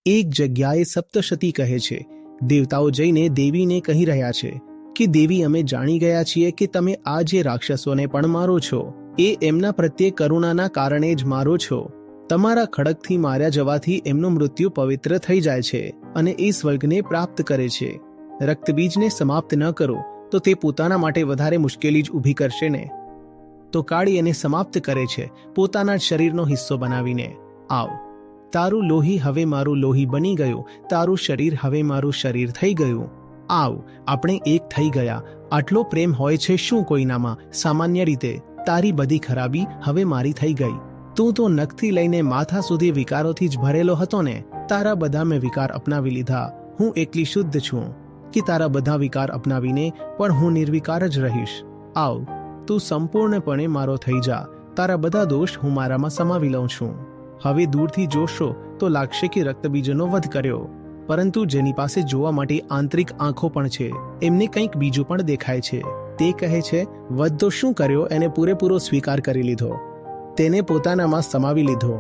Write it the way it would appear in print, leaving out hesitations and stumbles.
એક જગ્યાએ સપ્તશતી કહે છે, દેવતાઓ જઈને દેવીને કહી રહ્યા છે કે દેવી, અમે જાણી ગયા છીએ કે તમે આ જે રાક્ષસોને પણ મારો છો એ એમના પ્રત્યે કરુણાના કારણે જ મારો છો. તમારા ખડગથી માર્યા જવાથી એમનું મૃત્યુ પવિત્ર થઈ જાય છે અને એ સ્વર્ગને પ્રાપ્ત કરે છે. રક્તબીજને સમાપ્ત ન કરો તો તે પોતાના માટે વધારે મુશ્કેલી જ ઊભી કરશે ને. તો કાળી એને સમાપ્ત કરે છે પોતાના શરીરનો હિસ્સો બનાવીને. આવ, તારું લોહી હવે મારું લોહી બની ગયું, તારું શરીર હવે મારું શરીર થઈ ગયું. આવ, આપણે એક થઈ ગયા. આટલો પ્રેમ હોય છે શું કોઈનામાં? સામાન્ય રીતે તારી બધી ખરાબી હવે મારી થઈ ગઈ. તું તો નખથી લઈને માથા સુધી વિકારોથી જ ભરેલો હતો ને. તારા બધા મેં વિકાર અપનાવી લીધા. હું એટલી શુદ્ધ છું કે તારા બધા વિકાર અપનાવીને પણ હું નિર્વિકાર જ રહીશ. આવ, તું સંપૂર્ણપણે મારો થઈ જા. તારા બધા દોષ હું મારામાં સમાવી લઉં છું. હવે દૂરથી જોશો તો લાગશે કે રક્તબીજનો વધ કર્યો, પરંતુ જેની પાસે જોવા માટે આંતરિક આંખો પણ છે એમને કંઈક બીજું પણ દેખાય છે. તે કહે છે, વધ તો શું કર્યો, એને પૂરેપૂરો સ્વીકાર કરી લીધો, તેને પોતાનામાં સમાવી લીધો.